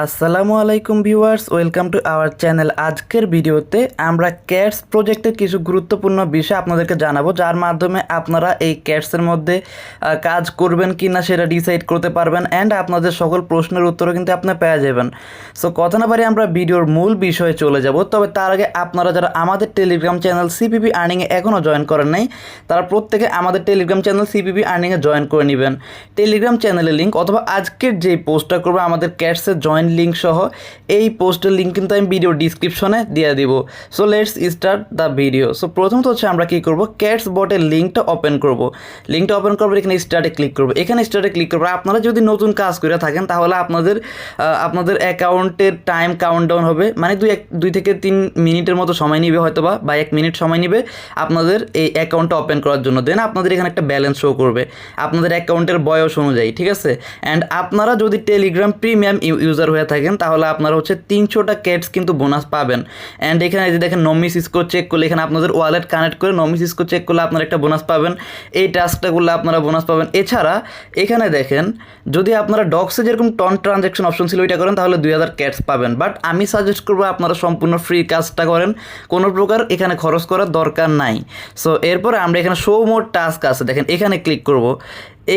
আসসালামু আলাইকুম viewers, welcome to our channel. আজকের ভিডিওতে আমরা ক্যাটস প্রজেক্টের কিছু গুরুত্বপূর্ণ বিষয় আপনাদেরকে জানাবো, যার মাধ্যমে আপনারা এই ক্যাটসের মধ্যে কাজ করবেন কি না সেটা ডিসাইড করতে পারবেন অ্যান্ড আপনাদের সকল প্রশ্নের উত্তরও কিন্তু আপনি পেয়ে যাবেন। সো কথা না পারি আমরা ভিডিওর মূল বিষয়ে চলে যাব। তবে তার আগে আপনারা যারা আমাদের টেলিগ্রাম চ্যানেল সিপিপি আর্নিংয়ে এখনও জয়েন করেন নাই, তারা প্রত্যেকে আমাদের টেলিগ্রাম চ্যানেল সিপিপি আর্নিংয়ে জয়েন করে নেবেন। টেলিগ্রাম চ্যানেলের লিঙ্ক অথবা আজকের যেই পোস্টটা করবো আমাদের ক্যাটসের জয়েন লিঙ্ক সহ, এই পোস্টের লিঙ্ক কিন্তু আমি ভিডিও ডিসক্রিপশনে দিয়ে দিব। So let's start the video. So প্রথমত হচ্ছে আমরা কী করবো, ক্যাটস বটের লিঙ্কটা ওপেন করব। লিঙ্কটা ওপেন করবো, এখানে স্টার্টে ক্লিক করবো। এখানে স্টার্টে ক্লিক করবো। আপনারা যদি নতুন কাজ করে থাকেন তাহলে আপনাদের অ্যাকাউন্টের টাইম কাউন্টডাউন হবে, মানে দুই থেকে 3 মিনিটের মতো সময় নিবে, হয়তো বা 1 মিনিট সময় নিবে আপনাদের এই অ্যাকাউন্টটা ওপেন করার জন্য। দেন আপনাদের এখানে একটা ব্যালেন্স শো করবে আপনাদের অ্যাকাউন্টের বয়স অনুযায়ী, ঠিক আছে। অ্যান্ড আপনারা যদি টেলিগ্রাম প্রিমিয়াম ইউজার হয়ে থাকেন তাহলে আপনারা হচ্ছে 300টা ক্যাটস কিন্তু বোনাস পাবেন। অ্যান্ড এখানে যে দেখেন নমিস স্কোর চেক করলে, এখানে আপনাদের ওয়ালেট কানেক্ট করে নমিস স্কোর চেক করলে আপনারা একটা বোনাস পাবেন। এই টাস্কটা করলে আপনারা বোনাস পাবেন। এছাড়া এখানে দেখেন, যদি আপনারা ডক্সে যেরকম টন ট্রানজ্যাকশন অপশন ছিল ওইটা করেন তাহলে 2000 ক্যাটস পাবেন। বাট আমি সাজেস্ট করবো আপনারা সম্পূর্ণ ফ্রি কাজটা করেন, কোনো প্রকার এখানে খরচ করার দরকার নাই। সো এরপরে আমরা এখানে শো মোর টাস্ক আছে, দেখেন এখানে ক্লিক করব।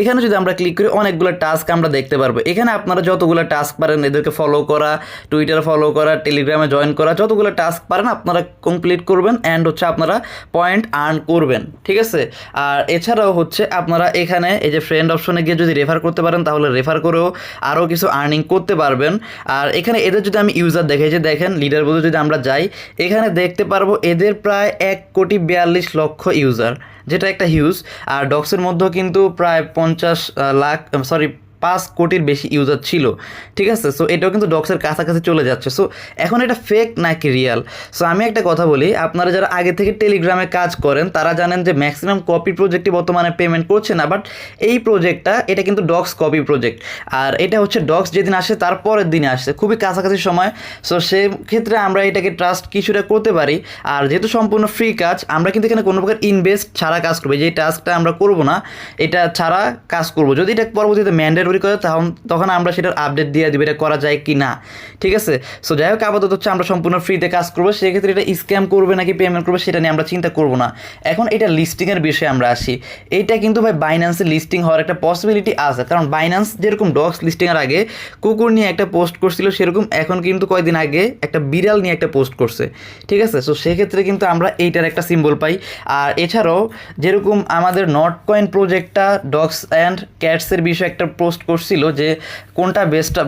এখানে যদি আমরা ক্লিক করি অনেকগুলো টাস্ক আমরা দেখতে পারবো। এখানে আপনারা যতগুলো টাস্ক পারেন, এদেরকে ফলো করা, টুইটারে ফলো করা, টেলিগ্রামে জয়েন করা, যতগুলো টাস্ক পারেন আপনারা কমপ্লিট করবেন অ্যান্ড হচ্ছে আপনারা পয়েন্ট আর্ন করবেন, ঠিক আছে। আর এছাড়াও হচ্ছে আপনারা এখানে এই যে ফ্রেন্ড অপশনে গিয়ে যদি রেফার করতে পারেন তাহলে রেফার করেও আরও কিছু আর্নিং করতে পারবেন। আর এখানে এদের যদি আমি ইউজার দেখে, যে দেখেন লিডার বোর্ডে যদি আমরা যাই, এখানে দেখতে পারবো এদের প্রায় 1,42,00,000 ইউজার, যেটা একটা হিউজ। আর ডক্সের মধ্যেও কিন্তু প্রায় 5 কোটির বেশি ইউজার ছিল, ঠিক আছে। সো এটাও কিন্তু ডক্সের কাছাকাছি চলে যাচ্ছে। সো এখন এটা ফেক নাকি রিয়াল? সো আমি একটা কথা বলি, আপনারা যারা আগে থেকে টেলিগ্রামে কাজ করেন তারা জানেন যে ম্যাক্সিমাম কপি প্রজেক্টই বর্তমানে পেমেন্ট করছে না। বাট এই প্রজেক্টটা, এটা কিন্তু ডক্স কপি প্রজেক্ট, আর এটা হচ্ছে ডক্স যেদিন আসে তার পরের দিনে আসছে, খুবই কাছাকাছি সময়। সো সেক্ষেত্রে আমরা এটাকে ট্রাস্ট কিছুটা করতে পারি। আর যেহেতু সম্পূর্ণ ফ্রি কাজ, আমরা কিন্তু এখানে কোনো প্রকার ইনভেস্ট ছাড়া কাজ করবো। যে টাস্কটা আমরা করবো না, এটা ছাড়া কাজ করবো। যদি এটা পরবর্তীতে ম্যান্ডেটরি করে তখন আমরা সেটার আপডেট দিয়ে দিব এটা করা যায় কি না, ঠিক আছে। সো যাই হোক, আপাতত হচ্ছে আমরা সম্পূর্ণ ফ্রিতে কাজ করবো। সেক্ষেত্রে এটা স্ক্যাম করবে নাকি পেমেন্ট করবে সেটা নিয়ে আমরা চিন্তা করবো না। এখন এটা লিস্টিংয়ের বিষয়ে আমরা আসি। এইটা কিন্তু ভাই বাইন্যান্সে লিস্টিং হওয়ার একটা পসিবিলিটি আছে, কারণ বাইন্যান্স যেরকম ডগস লিস্টিংয়ের আগে কুকুর নিয়ে একটা পোস্ট করছিল, সেরকম এখন কিন্তু কয়েকদিন আগে একটা বিড়াল নিয়ে একটা পোস্ট করছে, ঠিক আছে। সো সেক্ষেত্রে কিন্তু আমরা এইটার একটা সিম্বল পাই। আর এছাড়াও যেরকম আমাদের নট কয়েন প্রজেক্টটা ডগস অ্যান্ড ক্যাটসের বিষয়ে একটা পোস্ট করছিল যে কোনটা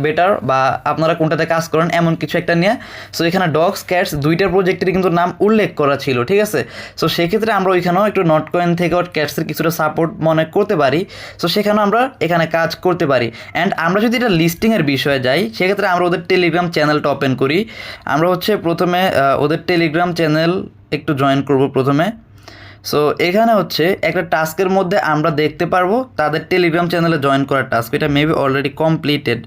বেটার বা আপনারা কোনটাতে কাজ করেন, এমন কিছু একটা নিয়ে। সো এখানে ডগস ক্যাটস দুইটার প্রজেক্টের কিন্তু নাম উল্লেখ করা ছিল, ঠিক আছে। সো সেক্ষেত্রে আমরা ওইখানেও একটু নট কয়েন থেকে ক্যাটসের কিছুটা সাপোর্ট মনে করতে পারি। সো সেখানেও আমরা এখানে কাজ করতে পারি। অ্যান্ড আমরা যদি এটা লিস্টিংয়ের বিষয়ে যাই, সেক্ষেত্রে আমরা ওদের টেলিগ্রাম চ্যানেলটা ওপেন করি। আমরা হচ্ছে প্রথমে ওদের টেলিগ্রাম চ্যানেল একটু জয়েন করব প্রথমে। সো এখানে হচ্ছে একটা টাস্কের মধ্যে আমরা দেখতে পারবো তাদের টেলিগ্রাম চ্যানেলে জয়েন করার টাস্ক, এটা মেবি অলরেডি কমপ্লিটেড।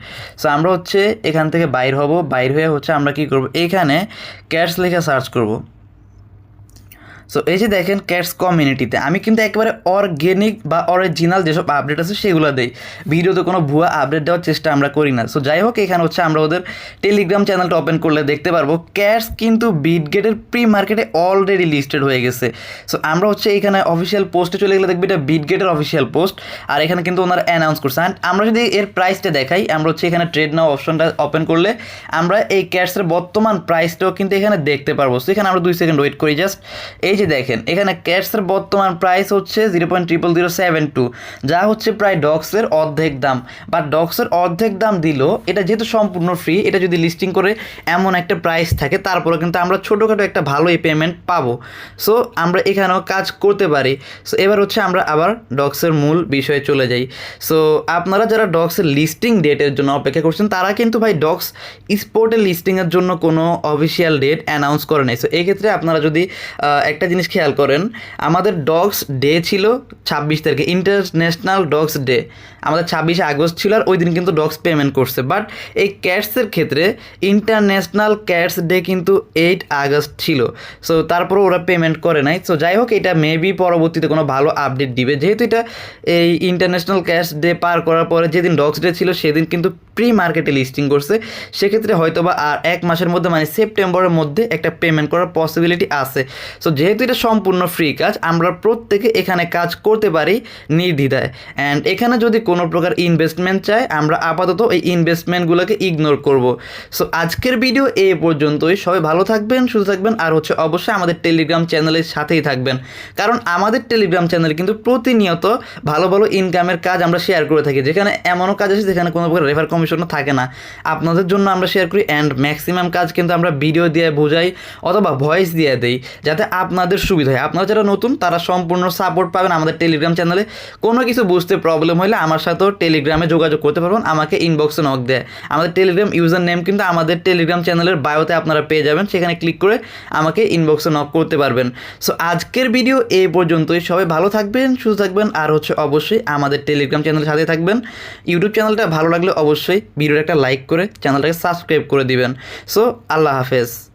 সো আমরা হচ্ছে এখান থেকে বাইর হব, বাইর হয়ে হচ্ছে আমরা কি করব, এখানে ক্যাটস লিখে সার্চ করব। সো এই যে দেখেন ক্যাটস কমিউনিটিতে আমি কিন্তু একেবারে অর্গ্যানিক বা অরিজিনাল যেসব আপডেট আছে সেগুলো দেই, ভিডিওতে কোনো ভুয়া আপডেট দেওয়ার চেষ্টা আমরা করি না। সো যাই হোক, এখানে হচ্ছে আমরা ওদের টেলিগ্রাম চ্যানেলটা ওপেন করলে দেখতে পারবো ক্যাটস কিন্তু বিটগেটের প্রি মার্কেটে অলরেডি লিস্টেড হয়ে গেছে। সো আমরা হচ্ছে এখানে অফিসিয়াল পোস্টে চলে গেলে দেখবি এটা বিটগেটের অফিসিয়াল পোস্ট, আর এখানে কিন্তু ওনারা অ্যানাউন্স করছে। অ্যান্ড আমরা যদি এর প্রাইসটা দেখাই, আমরা হচ্ছে এখানে ট্রেড নাও অপশনটা ওপেন করলে আমরা এই ক্যাটসের বর্তমান প্রাইসটাও কিন্তু এখানে দেখতে পারবো। সো এখানে আমরা 2 সেকেন্ড ওয়েট করি জাস্ট। এই যে দেখেন এখানে ক্যাটসের বর্তমান প্রাইস হচ্ছে 0.00072, যা হচ্ছে প্রায় ডগসের অর্ধেক দাম। বাট ডগসের অর্ধেক দাম দিল, এটা যেহেতু সম্পূর্ণ ফ্রি, এটা যদি লিস্টিং করে এমন একটা প্রাইস থাকে তারপরে কিন্তু আমরা ছোটোখাটো একটা ভালোই পেমেন্ট পাবো। সো আমরা এখানেও কাজ করতে পারি। সো এবার হচ্ছে আমরা আবার ডগসের মূল বিষয়ে চলে যাই। সো আপনারা যারা ডগসের লিস্টিং ডেটের জন্য অপেক্ষা করছেন তারা কিন্তু ভাই ডগস স্পোর্টের লিস্টিংয়ের জন্য কোনো অফিসিয়াল ডেট অ্যানাউন্স করে নাই। সো এক্ষেত্রে আপনারা যদি একটা জিনিস খেয়াল করেন, আমাদের ডগস ডে ছিল 26 তারিখে, ইন্টারন্যাশনাল ডগস ডে। আমাদের 26 আগস্ট ছিল আর ওই দিন কিন্তু ডগস পেমেন্ট করছে। বাট এই ক্যাটসের ক্ষেত্রে ইন্টারন্যাশনাল ক্যাটস ডে কিন্তু 8 আগস্ট ছিল। সো তারপরে ওরা পেমেন্ট করে নাই। সো যাই হোক, এটা মেবি পরবর্তীতে কোনো ভালো আপডেট দিবে, যেহেতু এটা এই ইন্টারন্যাশনাল ক্যাটস ডে পার করার পরে যেদিন ডগস ডে ছিল সেদিন কিন্তু প্রি মার্কেটে লিস্টিং করছে। সেক্ষেত্রে হয়তো বা আর 1 মাসের মধ্যে মানে সেপ্টেম্বরের মধ্যে একটা পেমেন্ট করার পসিবিলিটি আছে। সো যেহেতু এটা সম্পূর্ণ ফ্রি কাজ, আমরা প্রত্যেকে এখানে কাজ করতে পারি নির্দ্বিধায়। অ্যান্ড এখানে যদি কোনো প্রকার ইনভেস্টমেন্ট চাই, আমরা আপাতত এই ইনভেস্টমেন্টগুলোকে ইগনোর করব। সো আজকের ভিডিও এই পর্যন্তই। সবাই ভালো থাকবেন, সুস্থ থাকবেন, আর অবশ্যই আমাদের টেলিগ্রাম চ্যানেলের সাথেই থাকবেন, কারণ আমাদের টেলিগ্রাম চ্যানেলে কিন্তু প্রতিনিয়ত ভালো ভালো ইনকামের কাজ আমরা শেয়ার করে থাকি, যেখানে এমনও কাজ আছে যেখানে কোনো প্রকার রেফার কমিশনও থাকে না, আপনাদের জন্য আমরা শেয়ার করি। অ্যান্ড ম্যাক্সিমাম কাজ কিন্তু আমরা ভিডিও দিয়ে বোঝাই অথবা ভয়েস দিয়ে দিই, যাতে আপনাদের সুবিধা হয়। আপনারা যারা নতুন তারা সম্পূর্ণ সাপোর্ট পাবেন আমাদের টেলিগ্রাম চ্যানেলে। কোনো কিছু বুঝতে প্রবলেম হলে আমার সাথেও টেলিগ্রামে যোগাযোগ করতে পারবেন, আমাকে ইনবক্সে নক দেয়। আমাদের টেলিগ্রাম ইউজার নেম কিন্তু আমাদের টেলিগ্রাম চ্যানেলের বায়োতে আপনারা পেয়ে যাবেন, সেখানে ক্লিক করে আমাকে ইনবক্সে নক করতে পারবেন। সো আজকের ভিডিও এই পর্যন্তই। সবাই ভালো থাকবেন, সুস্থ থাকবেন, আর অবশ্যই আমাদের টেলিগ্রাম চ্যানেলের সাথে থাকবেন। ইউটিউব চ্যানেলটা ভালো লাগলে অবশ্যই ভিডিওটা একটা লাইক করে চ্যানেলটাকে সাবস্ক্রাইব করে দিবেন। সো আল্লাহ হাফেজ।